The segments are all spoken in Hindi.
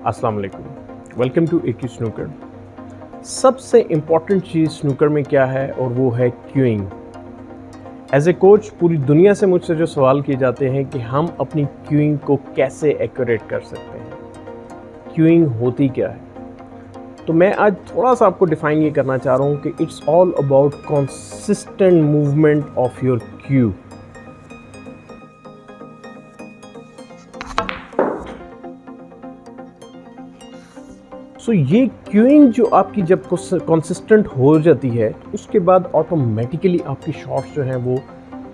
अस्सलाम वालेकुम, वेलकम टू AQ स्नूकर। सबसे इम्पॉर्टेंट चीज़ स्नूकर में क्या है और वो है क्यूइंग। एज ए कोच पूरी दुनिया से मुझसे जो सवाल किए जाते हैं कि हम अपनी क्यूइंग को कैसे एक्यूरेट कर सकते हैं, क्यूइंग होती क्या है। तो मैं आज थोड़ा सा आपको डिफाइन ये करना चाह रहा हूँ कि it's all about consistent movement of your cue. So ये क्यूइंग जो आपकी जब कंसिस्टेंट हो जाती है उसके बाद ऑटोमेटिकली आपकी शॉट्स जो हैं वो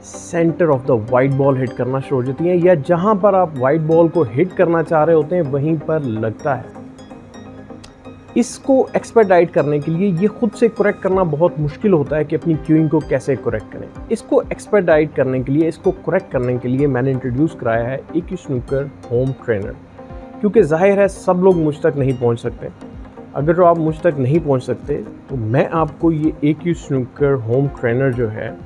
centre of the white ball hit करना शुरू हो जाती हैं, या जहां पर आप वाइट बॉल को हिट करना चाह रहे होते हैं वहीं पर लगता है। इसको एक्सपेडाइट करने के लिए ये खुद से करेक्ट करना बहुत मुश्किल होता है कि अपनी क्यूइंग को कैसे करेक्ट करें। इसको एक्सपेडाइट करने के लिए, इसको करेक्ट करने के लिए मैंने इंट्रोड्यूस कराया है AQ स्नूकर होम ट्रेनर, क्योंकि जाहिर है सब लोग मुझ तक नहीं पहुंच सकते। अगर जो आप मुझ तक नहीं पहुंच सकते तो मैं आपको ये AQ स्नूकर होम ट्रेनर जो है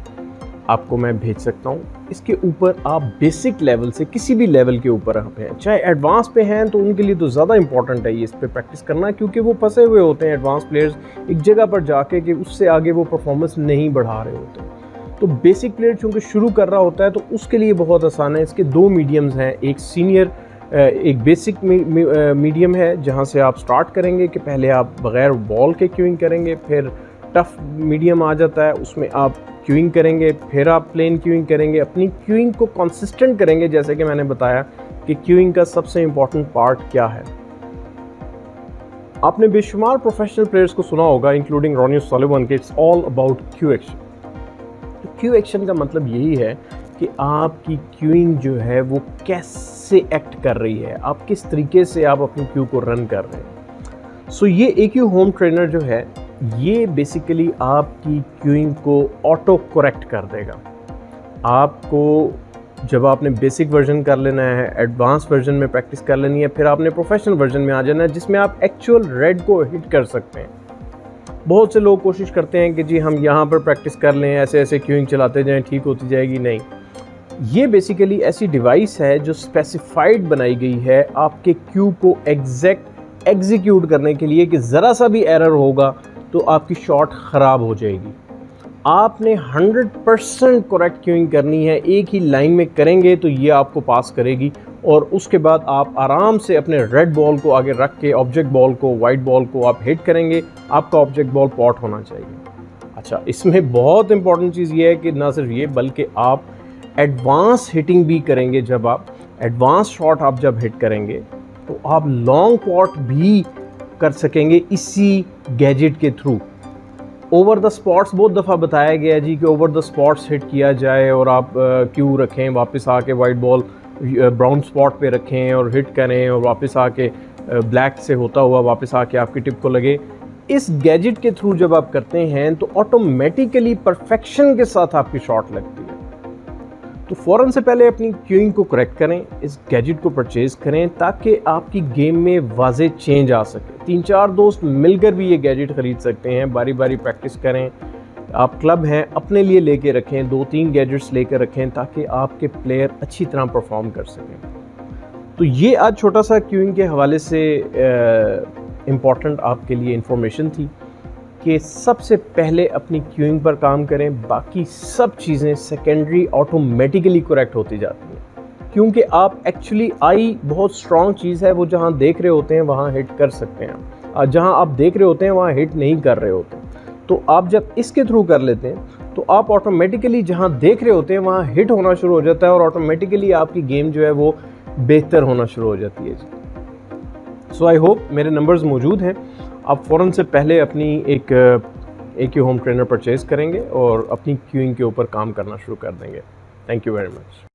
आपको मैं भेज सकता हूँ। इसके ऊपर आप बेसिक लेवल से किसी भी लेवल के ऊपर आप हैं, चाहे एडवांस पे हैं तो उनके लिए तो ज़्यादा इंपॉर्टेंट है ये इस पर प्रैक्टिस करना, क्योंकि वो फंसे हुए होते हैं एडवांस प्लेयर्स एक जगह पर जाके कि उससे आगे वो परफॉर्मेंस नहीं बढ़ा रहे होते। तो बेसिक प्लेयर चूँकि शुरू कर रहा होता है तो उसके लिए बहुत आसान है। इसके दो मीडियम्स हैं, एक सीनियर एक बेसिक मीडियम है जहाँ से आप स्टार्ट करेंगे कि पहले आप बग़ैर बॉल के क्यूइंग करेंगे, फिर टफ मीडियम आ जाता है उसमें आप क्यूइंग करेंगे, फिर आप प्लेन क्यूइंग करेंगे, अपनी क्यूइंग को कंसिस्टेंट करेंगे। जैसे कि मैंने बताया कि क्यूइंग का सबसे इम्पॉर्टेंट पार्ट क्या है। आपने बेशुमार प्रोफेशनल प्लेयर्स को सुना होगा इंक्लूडिंग रॉनी ओसुलिवन के it's all about Q action. तो क्यू एक्शन का मतलब यही है कि आपकी क्यूइंग जो है वो कैसे एक्ट कर रही है, आप किस तरीके से आप अपनी क्यू को रन कर रहे हैं। सो ये AQ होम ट्रेनर जो है ये बेसिकली आपकी क्यूइंग को ऑटो करेक्ट कर देगा। आपको जब आपने बेसिक वर्जन कर लेना है, एडवांस वर्जन में प्रैक्टिस कर लेनी है, फिर आपने प्रोफेशनल वर्जन में आ जाना है जिसमें आप एक्चुअल रेड को हिट कर सकते हैं। बहुत से लोग कोशिश करते हैं कि जी हम यहाँ पर प्रैक्टिस कर लें, ऐसे ऐसे क्यूइंग चलाते जाएं, ठीक होती जाएगी। नहीं, ये बेसिकली ऐसी डिवाइस है जो स्पेसिफाइड बनाई गई है आपके क्यू को एग्जैक्ट एग्जीक्यूट करने के लिए कि ज़रा सा भी एरर होगा तो आपकी शॉट ख़राब हो जाएगी। आपने 100% करेक्ट क्यूइंग करनी है, एक ही लाइन में करेंगे तो ये आपको पास करेगी, और उसके बाद आप आराम से अपने रेड बॉल को आगे रख के ऑब्जेक्ट बॉल को, वाइट बॉल को आप हिट करेंगे। आपका ऑब्जेक्ट बॉल पॉट होना चाहिए। अच्छा, इसमें बहुत इंपॉर्टेंट चीज़ ये है कि ना सिर्फ ये बल्कि आप एडवांस हिटिंग भी करेंगे। जब आप एडवांस शॉट आप जब हिट करेंगे तो आप लॉन्ग पॉट भी कर सकेंगे इसी गैजेट के थ्रू। ओवर द स्पॉट्स बहुत दफ़ा बताया गया है जी कि ओवर द स्पॉट्स हिट किया जाए और आप क्यू रखें, वापस आके वाइट बॉल ब्राउन स्पॉट पे रखें और हिट करें, और वापस आके ब्लैक से होता हुआ वापस आके आपकी टिप को लगे। इस गैजेट के थ्रू जब आप करते हैं तो ऑटोमेटिकली परफेक्शन के साथ आपकी शॉट लगती है। तो फ़ौरन से पहले अपनी क्यूइंग को करेक्ट करें, इस गैजेट को परचेज़ करें ताकि आपकी गेम में वाज़े चेंज आ सके। 3-4 दोस्त मिलकर भी ये गैजेट ख़रीद सकते हैं, बारी बारी प्रैक्टिस करें। आप क्लब हैं अपने लिए लेके रखें, 2-3 गैजेट्स लेकर रखें ताकि आपके प्लेयर अच्छी तरह परफॉर्म कर सकें। तो ये आज छोटा सा क्यूइंग के हवाले से इम्पॉर्टेंट आपके लिए इंफॉर्मेशन थी कि सबसे पहले अपनी क्यूइंग पर काम करें, बाकी सब चीज़ें सेकेंडरी ऑटोमेटिकली करेक्ट होती जाती हैं, क्योंकि आप एक्चुअली आई बहुत स्ट्रॉन्ग चीज़ है। वो जहाँ देख रहे होते हैं वहाँ हिट कर सकते हैं, और जहाँ आप देख रहे होते हैं वहाँ हिट नहीं कर रहे होते। तो आप जब इसके थ्रू कर लेते हैं तो आप ऑटोमेटिकली जहाँ देख रहे होते हैं वहाँ हिट होना शुरू हो जाता है, और ऑटोमेटिकली आपकी गेम जो है वो बेहतर होना शुरू हो जाती है। सो आई होप मेरे नंबर्स मौजूद हैं, आप फ़ौरन से पहले अपनी एक AQ होम ट्रेनर परचेज़ करेंगे और अपनी क्यूइंग के ऊपर काम करना शुरू कर देंगे। Thank you very much.